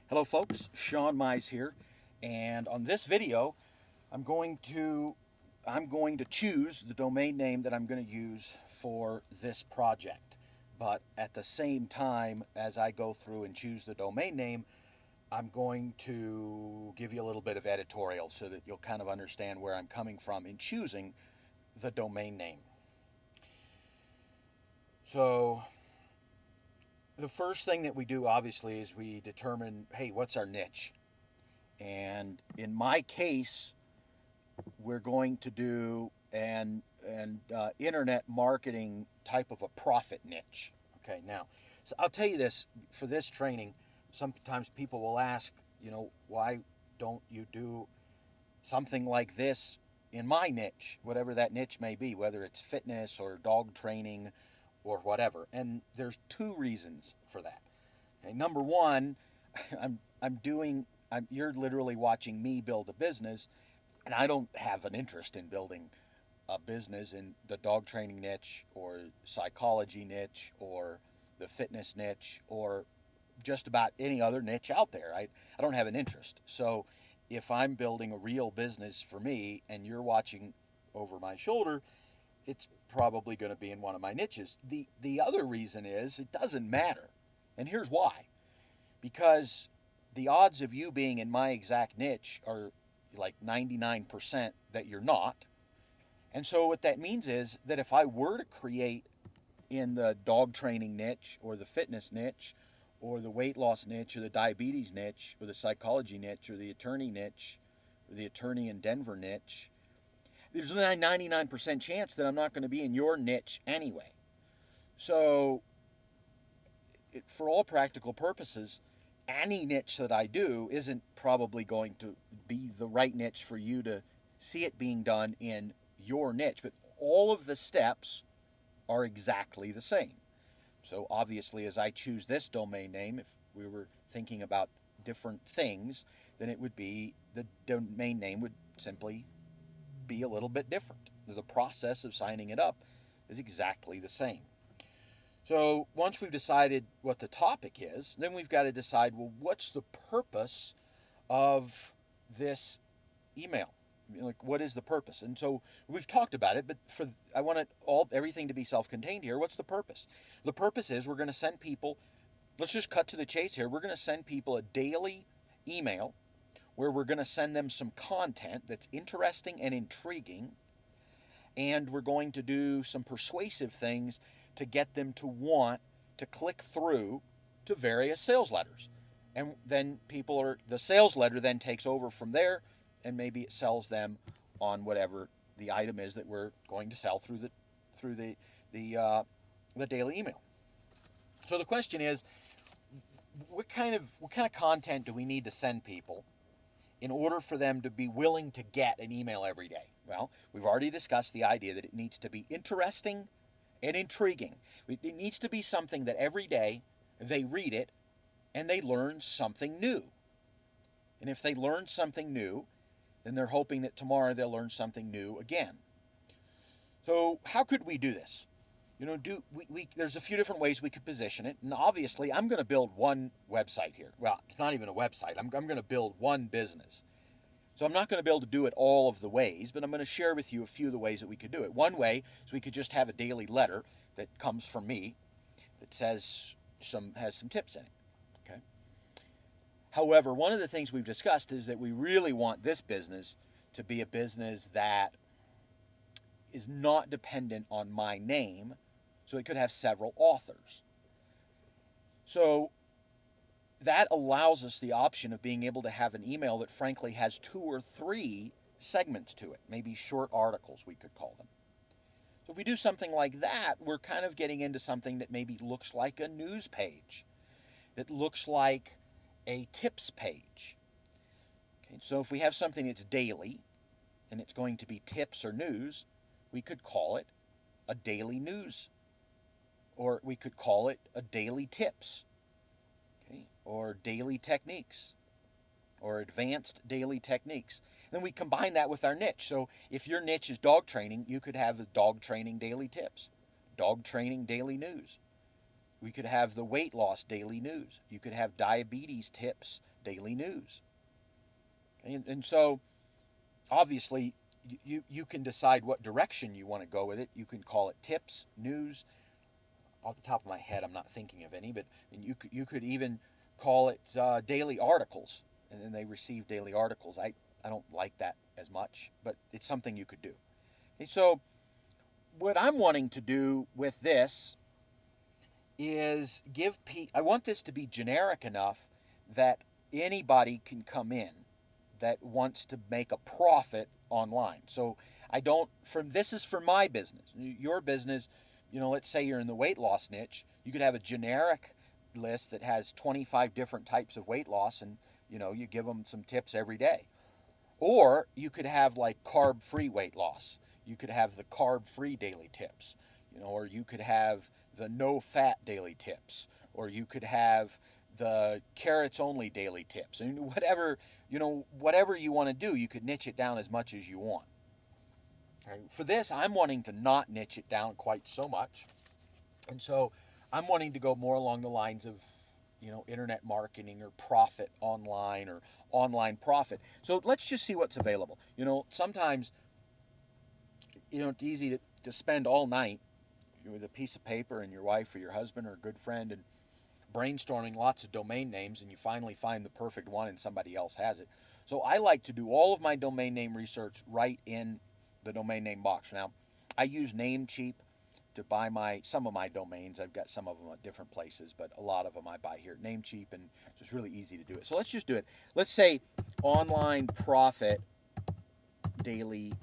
Hello folks, Sean Mize here, and on this video I'm going to choose the domain name that I'm going to use for this project. But at the same time as I go through and choose the domain name, I'm going to give you a little bit of editorial so that you'll kind of understand where I'm coming from in choosing the domain name. So the first thing that we do obviously is we determine, hey, what's our niche? And in my case, we're going to do an internet marketing type of a profit niche. Okay, now, so I'll tell you this, for this training, sometimes people will ask, why don't you do something like this in my niche, whatever that niche may be, whether it's fitness or dog training or whatever. And there's two reasons for that. Okay, number one, you're literally watching me build a business, and I don't have an interest in building a business in the dog training niche or psychology niche or the fitness niche or just about any other niche out there. I don't have an interest. So if I'm building a real business for me and you're watching over my shoulder, it's probably going to be in one of my niches. The other reason is it doesn't matter. And here's why. Because the odds of you being in my exact niche are like 99% that you're not. And so what that means is that if I were to create in the dog training niche or the fitness niche or the weight loss niche or the diabetes niche or the psychology niche or the attorney niche or the attorney in Denver niche, there's a 99% chance that I'm not going to be in your niche anyway. So for all practical purposes, any niche that I do isn't probably going to be the right niche for you to see it being done in your niche. But all of the steps are exactly the same. So obviously, as I choose this domain name, if we were thinking about different things, then it would be the domain name would simply be a little bit different. The process of signing it up is exactly the same. So once we've decided what the topic is, then we've got to decide, well, what's the purpose of this email? Like, what is the purpose? And so we've talked about it, but I want everything to be self-contained here. What's the purpose? The purpose is we're going to send people, let's just cut to the chase here. We're going to send people a daily email where we're going to send them some content that's interesting and intriguing, and we're going to do some persuasive things to get them to want to click through to various sales letters. And then the sales letter then takes over from there, and maybe it sells them on whatever the item is that we're going to sell through the daily email. So the question is, what kind of content do we need to send people in order for them to be willing to get an email every day? Well, we've already discussed the idea that it needs to be interesting and intriguing. It needs to be something that every day they read it and they learn something new. And if they learn something new, then they're hoping that tomorrow they'll learn something new again. So how could we do this? There's a few different ways we could position it. And obviously, I'm going to build one website here. Well, it's not even a website. I'm going to build one business. So I'm not going to be able to do it all of the ways, but I'm going to share with you a few of the ways that we could do it. One way is we could just have a daily letter that comes from me that has some tips in it. Okay. However, one of the things we've discussed is that we really want this business to be a business that is not dependent on my name, so it could have several authors. So that allows us the option of being able to have an email that frankly has 2 or 3 segments to it, maybe short articles we could call them. So if we do something like that, we're kind of getting into something that maybe looks like a news page, that looks like a tips page. Okay, so if we have something that's daily and it's going to be tips or news, we could call it a daily news, or we could call it a daily tips, okay, or daily techniques, or advanced daily techniques. And then we combine that with our niche. So if your niche is dog training, you could have the dog training daily tips, dog training daily news, We could have the weight loss daily news. You could have diabetes tips daily news. And so, obviously, you can decide what direction you want to go with it. You can call it tips, news. Off the top of my head, I'm not thinking of any, but you could even call it daily articles, and then they receive daily articles. I don't like that as much, but it's something you could do. And so, what I'm wanting to do with this is I want this to be generic enough that anybody can come in that wants to make a profit online. So this is for my business. Your business, let's say you're in the weight loss niche, you could have a generic list that has 25 different types of weight loss, and you give them some tips every day. Or you could have like carb-free weight loss. You could have the carb-free daily tips, or you could have the no-fat daily tips, or you could have the carrots-only daily tips. And whatever you want to do, you could niche it down as much as you want. For this, I'm wanting to not niche it down quite so much. And so I'm wanting to go more along the lines of, internet marketing or profit online or online profit. So let's just see what's available. Sometimes, it's easy to spend all night with a piece of paper and your wife or your husband or a good friend and brainstorming lots of domain names, and you finally find the perfect one and somebody else has it. So I like to do all of my domain name research right in the domain name box. Now, I use Namecheap to buy some of my domains. I've got some of them at different places, but a lot of them I buy here at Namecheap, and it's just really easy to do it. So let's just do it. Let's say online profit daily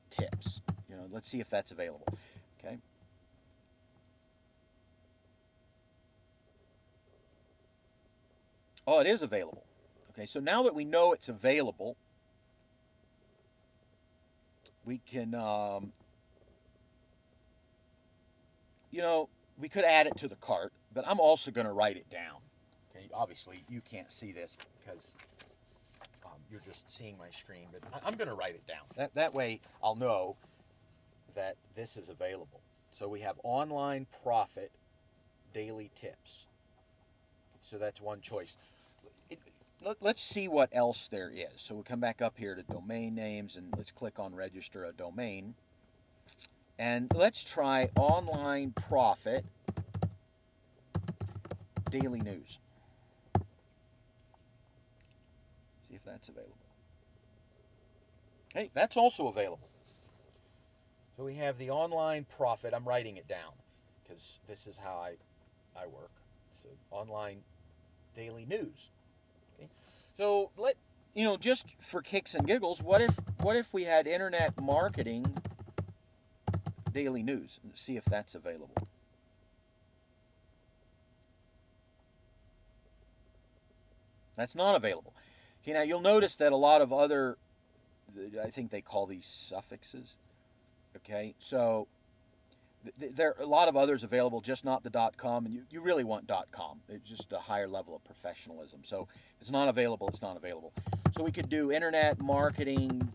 tips. Let's see if that's available. Okay. Oh, it is available. Okay, so now that we know it's available, we can, we could add it to the cart, but I'm also going to write it down. Okay, obviously you can't see this because you're just seeing my screen, but I'm going to write it down. That way I'll know that this is available. So we have online profit daily tips. So that's one choice. Let's see what else there is. So we'll come back up here to domain names, and let's click on register a domain. And let's try online profit daily news. See if that's available. Hey, that's also available. So we have the online profit. I'm writing it down because this is how I work. So online daily news. Okay. So just for kicks and giggles, what if we had internet marketing daily news? Let's see if that's available. That's not available. Okay, now you'll notice that a lot of other, I think they call these suffixes. Okay, so there are a lot of others available, just not the .com, and you really want .com. It's just a higher level of professionalism. So if it's not available, it's not available. So we could do internet marketing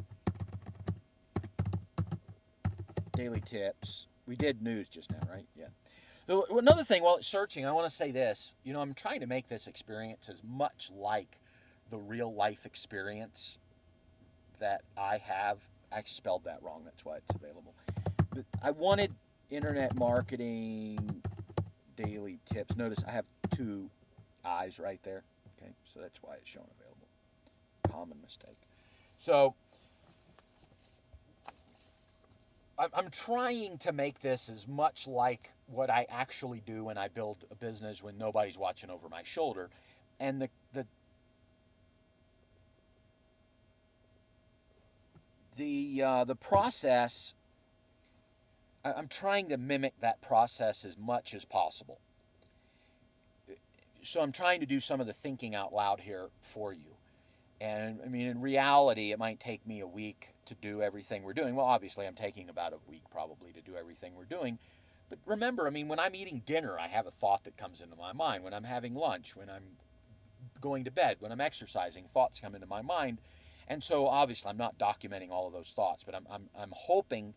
daily tips. We did news just now, right? Yeah. So another thing, while it's searching, I want to say this. I'm trying to make this experience as much like the real life experience that I have. I spelled that wrong. That's why it's available. But I wanted internet marketing daily tips. Notice I have two I's right there. Okay, so that's why it's shown available. Common mistake. So I'm trying to make this as much like what I actually do when I build a business when nobody's watching over my shoulder. And the process, I'm trying to mimic that process as much as possible. So I'm trying to do some of the thinking out loud here for you. And I mean, in reality, it might take me a week to do everything we're doing. Well, obviously, I'm taking about a week probably to do everything we're doing. But remember, I mean, when I'm eating dinner, I have a thought that comes into my mind. When I'm having lunch, when I'm going to bed, when I'm exercising, thoughts come into my mind. And so, obviously, I'm not documenting all of those thoughts, but I'm hoping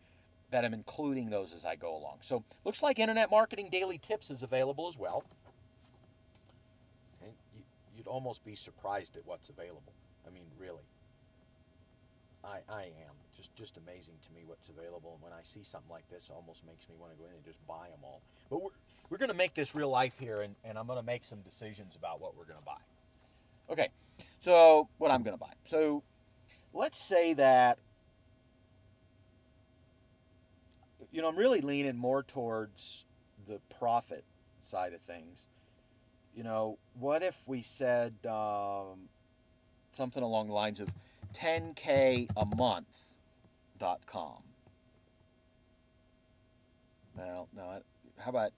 that I'm including those as I go along. So looks like Internet Marketing Daily Tips is available as well. Okay. You'd almost be surprised at what's available. I mean, really. I am. Just amazing to me what's available. And when I see something like this, it almost makes me want to go in and just buy them all. But we're going to make this real life here, and I'm going to make some decisions about what we're going to buy. Okay, so what I'm going to buy. So let's say that, I'm really leaning more towards the profit side of things. What if we said something along the lines of 10K a month.com? Well, no, how about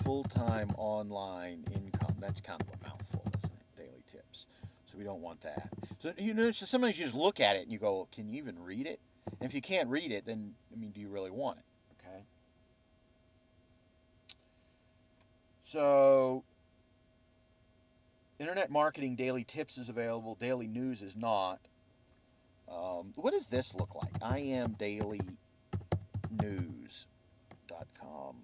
full-time online income? That's kind of a mouthful, isn't it? Daily tips. So we don't want that. So, so sometimes you just look at it and you go, can you even read it? And if you can't read it, then, do you really want it? Okay. So, Internet Marketing Daily Tips is available. Daily News is not. What does this look like? IamDailyNews.com.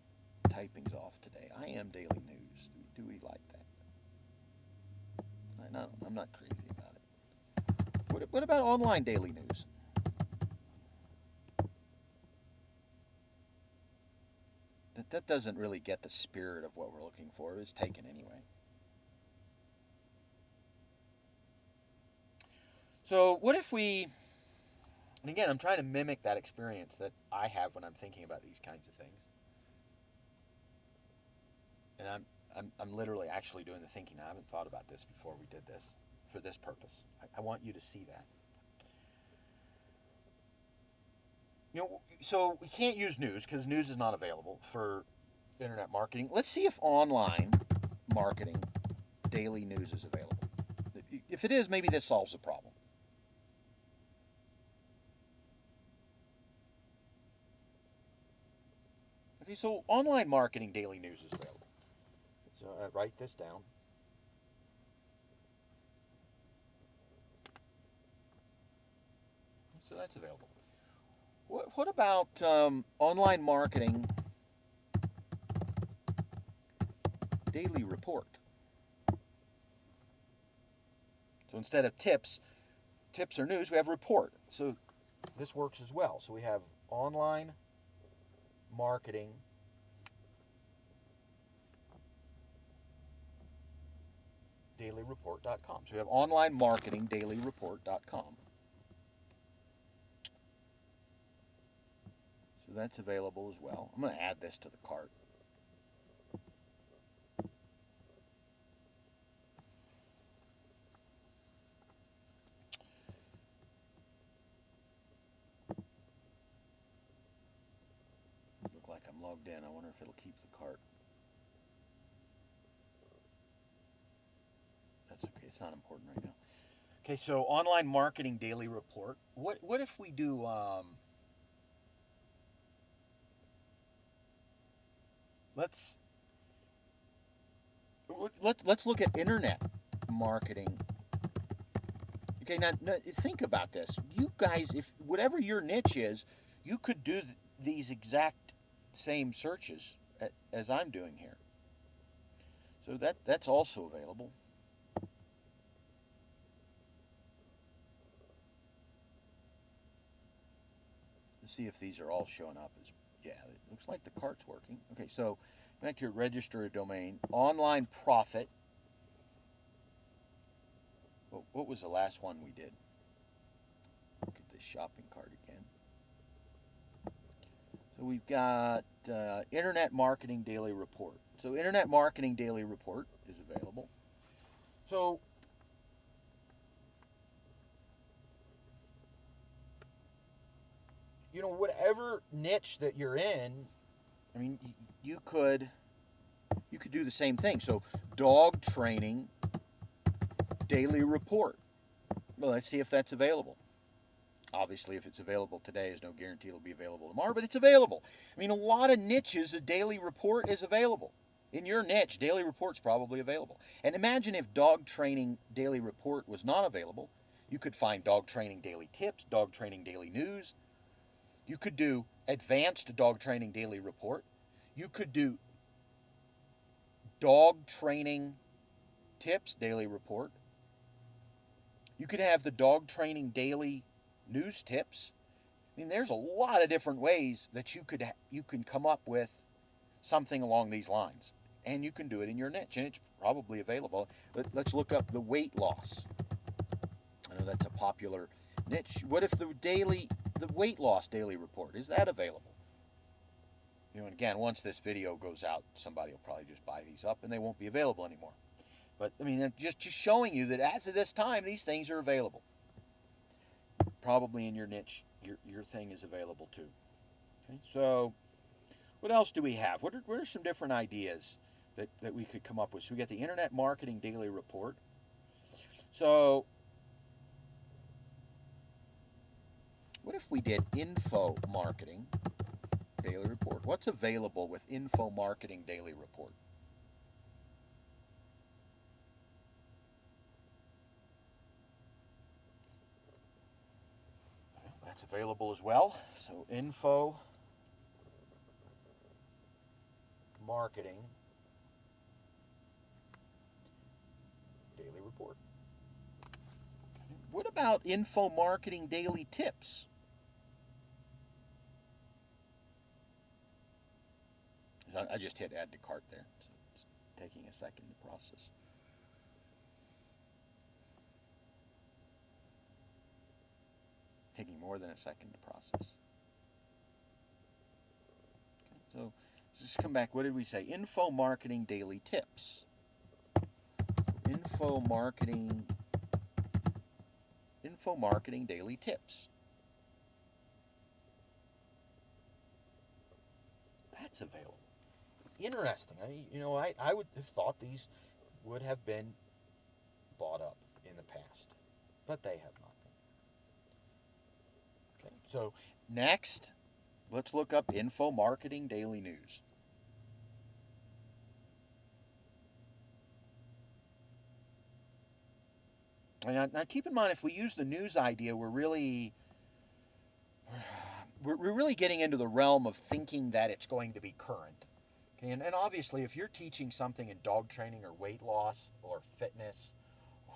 Typing's off today. I Am Daily News. Do we like that? I'm not crazy about it. What about online daily news? That doesn't really get the spirit of what we're looking for. It's taken anyway. So what if we, and again, I'm trying to mimic that experience that I have when I'm thinking about these kinds of things. And I'm literally actually doing the thinking. I haven't thought about this before we did this for this purpose. I want you to see that. So we can't use news because news is not available for internet marketing. Let's see if online marketing daily news is available. If it is, maybe this solves the problem. Okay, so online marketing daily news is available. So write this down. So that's available. What about online marketing daily report? So instead of tips or news, we have report. So this works as well. So we have online marketing dailyreport.com. So we have online marketing dailyreport.com. So that's available as well. I'm going to add this to the cart. Look like I'm logged in. I wonder if it'll keep the cart. That's okay. It's not important right now. Okay, so online marketing daily report. What if we do let's look at internet marketing. Okay, now think about this. You guys, if whatever your niche is, you could do these exact same searches as I'm doing here. So that's also available. Let's see if these are all showing up as, yeah, it looks like the cart's working. Okay, so back to your register a domain. Online profit. What was the last one we did? Look at this shopping cart again. So we've got Internet Marketing Daily Report. So Internet Marketing Daily Report is available. So whatever niche that you're in, I mean, you could do the same thing. So dog training daily report. Well, let's see if that's available. Obviously, if it's available today, there's no guarantee it'll be available tomorrow, but it's available. I mean, a lot of niches, a daily report is available. In your niche, daily report's probably available. And imagine if dog training daily report was not available. You could find dog training daily tips, dog training daily news. You could do advanced dog training daily report. You could do dog training tips daily report. You could have the dog training daily news tips. I mean, there's a lot of different ways that you can come up with something along these lines, and you can do it in your niche, and it's probably available. Let's look up the weight loss. I know that's a popular niche. What if the weight loss daily report, is that available? You know, and again, once this video goes out, somebody will probably just buy these up, and they won't be available anymore. But I mean, just showing you that as of this time, these things are available. Probably in your niche, your thing is available too. Okay, so what else do we have? What are some different ideas that we could come up with? So we got the Internet Marketing Daily Report. So what if we did Info Marketing Daily Report? What's available with Info Marketing Daily Report? That's available as well. So Info Marketing Daily Report. Okay. What about Info Marketing Daily Tips? I just hit add to cart there. So it's taking a second to process. Taking more than a second to process. Okay, so let's just come back. What did we say? Info Marketing Daily Tips. Info Marketing Daily Tips. That's available. Interesting. I would have thought these would have been bought up in the past, but they have not been. Okay, so next, let's look up Info Marketing Daily News. Now keep in mind, if we use the news idea, we're really getting into the realm of thinking that it's going to be current. Okay, and obviously, if you're teaching something in dog training or weight loss or fitness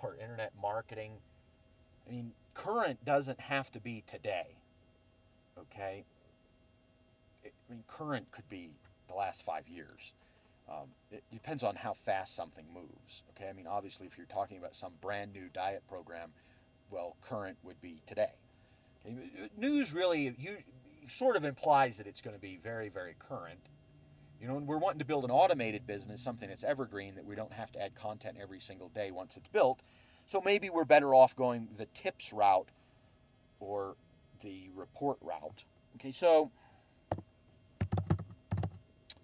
or internet marketing, I mean, current doesn't have to be today. Okay? Current could be the last 5 years. It depends on how fast something moves. Okay, I mean, obviously, if you're talking about some brand new diet program, well, current would be today. Okay? News really sort of implies that it's going to be very, very current. You know, and we're wanting to build an automated business, something that's evergreen, that we don't have to add content every single day once it's built. So maybe we're better off going the tips route or the report route. Okay, so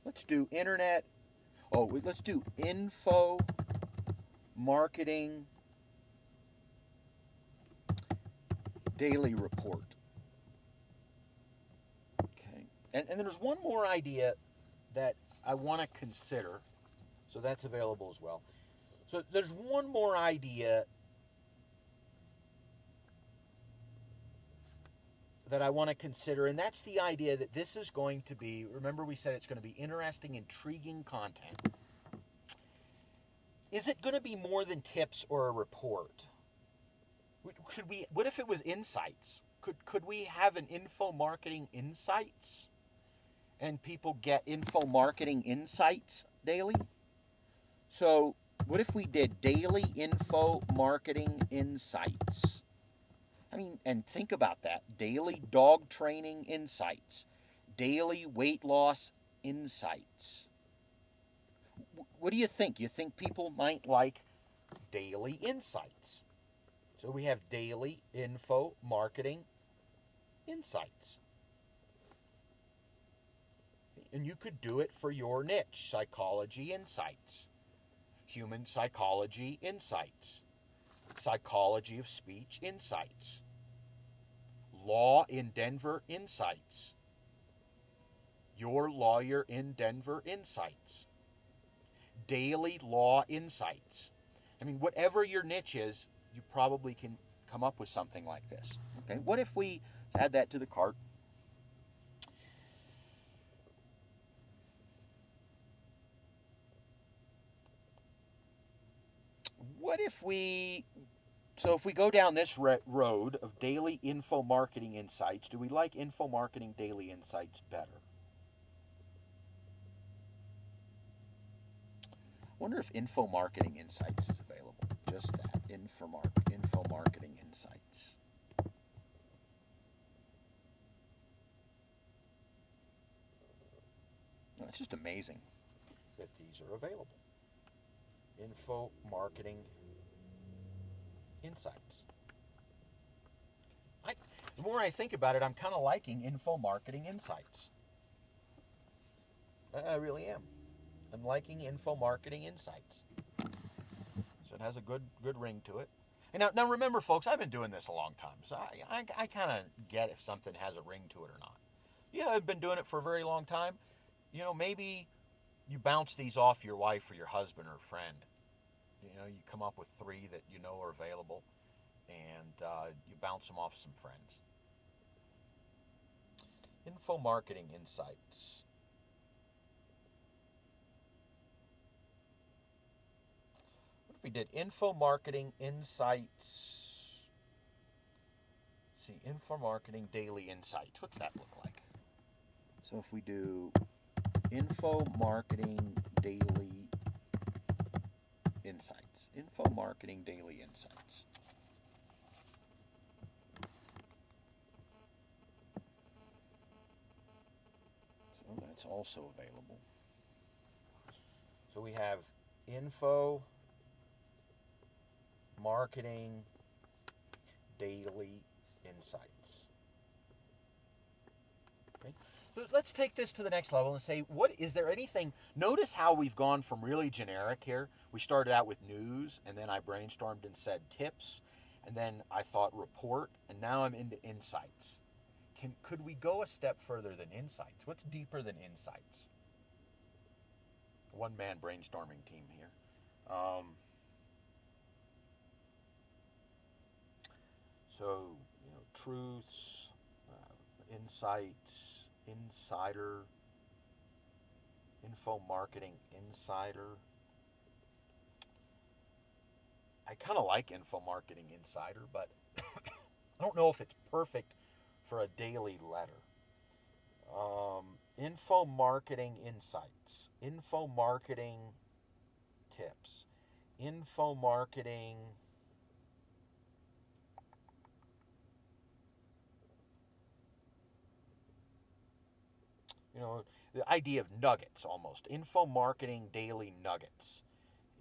let's do let's do Info Marketing Daily Report. Okay, and there's one more idea that I want to consider, so that's available as well. So there's one more idea that I want to consider, and that's the idea that this is going to be, remember we said it's going to be interesting, intriguing content. Is it going to be more than tips or a report? What if it was insights? Could we have an Info Marketing Insights? And people get Info Marketing Insights daily? So what if we did daily Info Marketing Insights? I mean, and think about that. Daily dog training insights. Daily weight loss insights. What do you think? You think people might like daily insights? So we have daily Info Marketing Insights. And you could do it for your niche. Psychology Insights. Human Psychology Insights. Psychology of Speech Insights. Law in Denver Insights. Your Lawyer in Denver Insights. Daily Law Insights. I mean, whatever your niche is, you probably can come up with something like this. Okay, what if we add that to the cart? What if we, so if we go down this road of daily info marketing insights, do we like info marketing daily insights better? I wonder if info marketing insights is available. Just that, info marketing insights. No, it's just amazing that these are available. Info marketing insights. The more I think about it, I'm kind of liking info marketing insights. I really am. I'm liking info marketing insights. So it has a good ring to it. And now remember, folks, I've been doing this a long time, so I kind of get if something has a ring to it or not. Yeah, I've been doing it for a very long time. Maybe you bounce these off your wife or your husband or friend. You come up with 3 that you know are available, and you bounce them off some friends. Info marketing insights. What if we did info marketing insights? Let's see, info marketing daily insights. What's that look like? So if we do info marketing daily insights, info marketing daily insights. So that's also available. So we have info marketing daily insights. Okay. So let's take this to the next level and say, what is there anything? Notice how we've gone from really generic here. We started out with news, and then I brainstormed and said tips, and then I thought report, and now I'm into insights. Could we go a step further than insights? What's deeper than insights? One-man brainstorming team here. So, truths, insights, insider, info marketing insider. I kind of like info marketing insider, but I don't know if it's perfect for a daily letter. Info marketing insights, info marketing tips, info marketing. The idea of nuggets almost. Info marketing daily nuggets.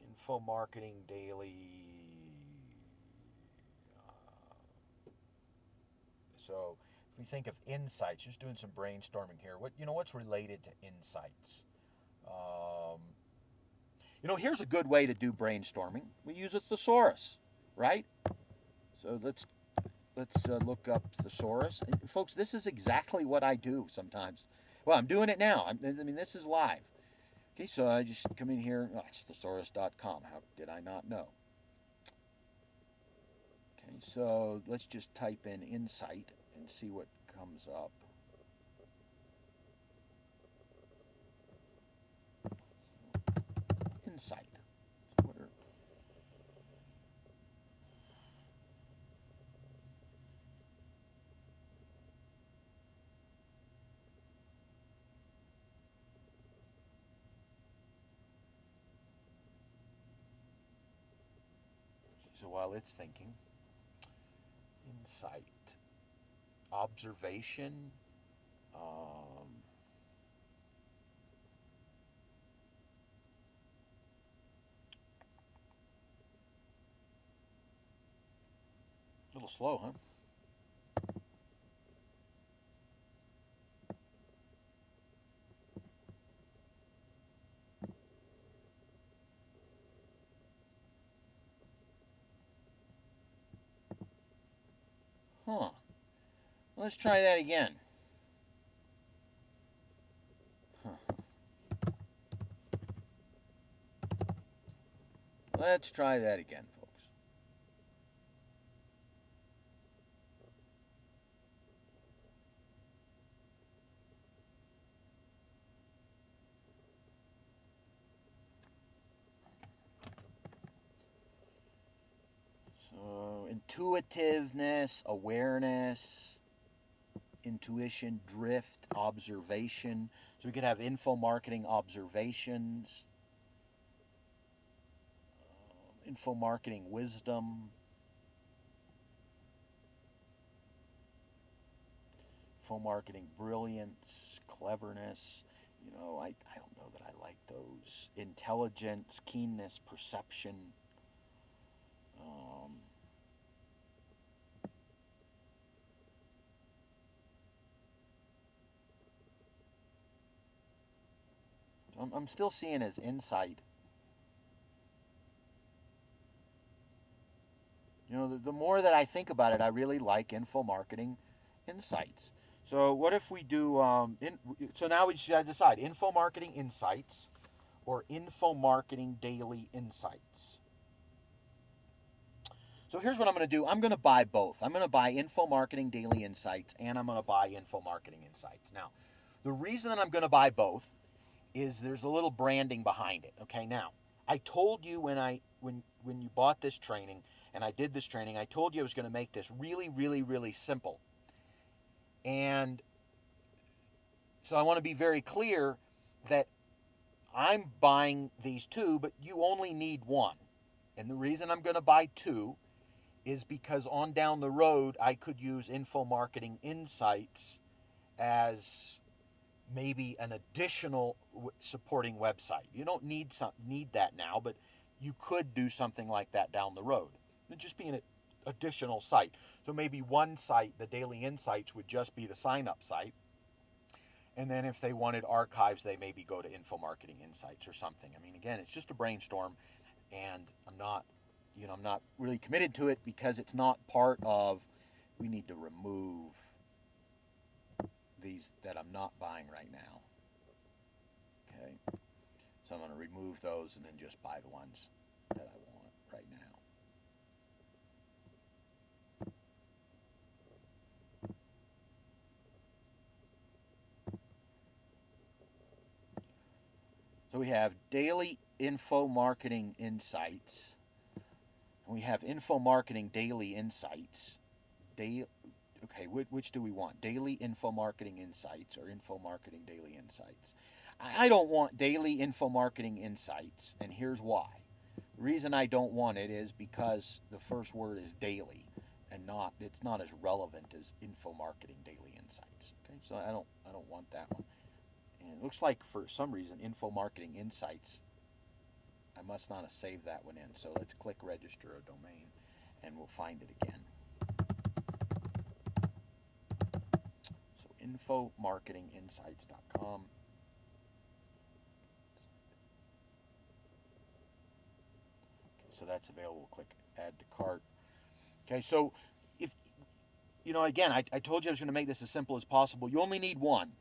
Info marketing daily. So if we think of insights, just doing some brainstorming here. What's related to insights? Here's a good way to do brainstorming. We use a thesaurus, right? So let's look up thesaurus. And folks, this is exactly what I do sometimes. Well, I'm doing it now. This is live. Okay, so I just come in here. Oh, it's thesaurus.com. How did I not know? Okay, so let's just type in insight and see what comes up. Insight. So while it's thinking, insight, observation, a little slow, huh? Huh. Let's try that again. Let's try that again, folks. intuitiveness, awareness, intuition, drift, observation. So we could have info marketing observations, info marketing wisdom, info marketing brilliance, cleverness. I don't know that I like those. Intelligence, keenness, perception. I'm still seeing as insight. The more that I think about it, I really like info marketing insights. So what if we do? So now we should decide: info marketing insights or info marketing daily insights. So here's what I'm going to do. I'm going to buy both. I'm going to buy info marketing daily insights and I'm going to buy info marketing insights. Now, the reason that I'm going to buy both is there's a little branding behind it. Okay, now I told you when you bought this training and I did this training, I told you I was going to make this really, really, really simple. And so I want to be very clear that I'm buying these two, but you only need one. And the reason I'm going to buy two is because on down the road, I could use info marketing insights as maybe an additional supporting website. You don't need that now, but you could do something like that down the road. It'd just be an additional site. So maybe one site, the Daily Insights, would just be the sign-up site. And then if they wanted archives, they maybe go to Info Marketing Insights or something. I mean, again, it's just a brainstorm, and I'm not really committed to it because it's not part of, we need to remove these that I'm not buying right now. Okay, so I'm going to remove those and then just buy the ones that I want right now. So we have daily info marketing insights. And we have info marketing daily insights. Okay, which do we want? Daily info marketing insights or info marketing daily insights? I don't want daily info marketing insights, and here's why. The reason I don't want it is because the first word is daily, and it's not as relevant as info marketing daily insights. Okay, so I don't want that one. And it looks like for some reason info marketing insights, I must not have saved that one in. So let's click register a domain and we'll find it again. So infomarketinginsights.com. So that's available. Click add to cart. Okay, so if again, I told you I was going to make this as simple as possible. You only need one.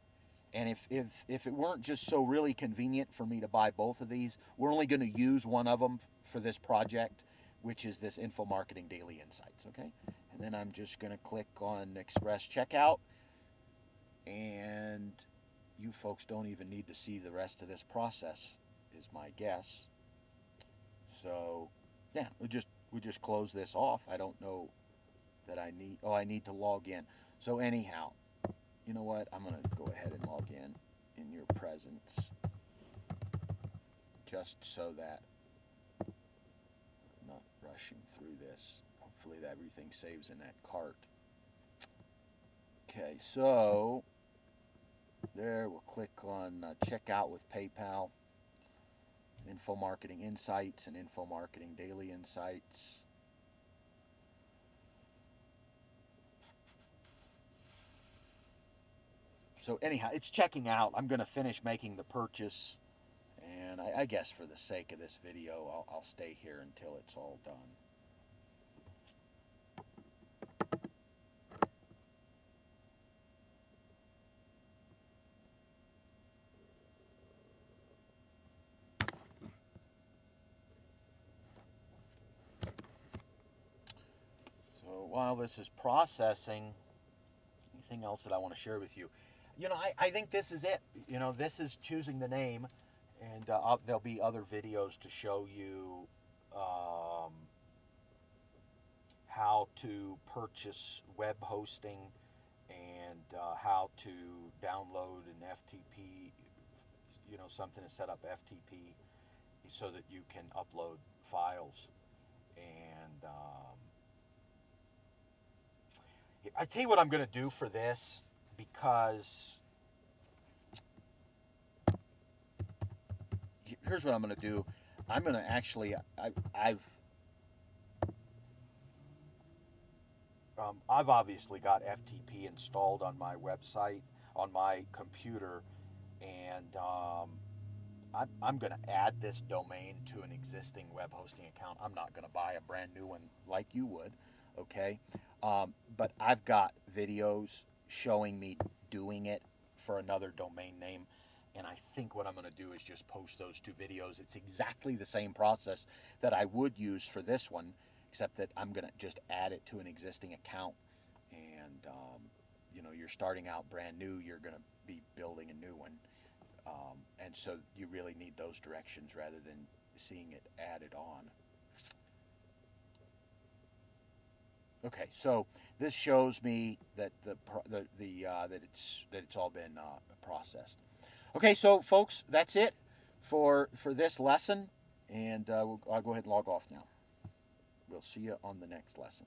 And if it weren't just so really convenient for me to buy both of these, we're only going to use one of them for this project, which is this Info Marketing Daily Insights, okay? And then I'm just going to click on Express Checkout, and you folks don't even need to see the rest of this process, is my guess. So, yeah, we just close this off. I don't know that I need to log in. So anyhow, you know what? I'm going to go ahead and log in your presence just so that I'm not rushing through this. Hopefully that everything saves in that cart. Okay, so there we'll click on checkout with PayPal, Info Marketing Insights and Info Marketing Daily Insights. So anyhow, it's checking out. I'm going to finish making the purchase, and I guess for the sake of this video, I'll stay here until it's all done. So while this is processing, anything else that I want to share with you? I think this is it. This is choosing the name, and there'll be other videos to show you how to purchase web hosting and how to download an FTP, something to set up FTP so that you can upload files. And I tell you what I'm going to do for this, because here's what I'm going to do. I'm going to actually, I've obviously got FTP installed on my website, on my computer, and I'm going to add this domain to an existing web hosting account. I'm not going to buy a brand new one like you would, okay? But I've got videos showing me doing it for another domain name, and I think what I'm going to do is just post those two videos. It's exactly the same process that I would use for this one, except that I'm going to just add it to an existing account. And you're starting out brand new, you're going to be building a new one. And so you really need those directions rather than seeing it added on. Okay, so this shows me that that it's all been processed. Okay, so folks, that's it for this lesson, and I'll go ahead and log off now. We'll see you on the next lesson.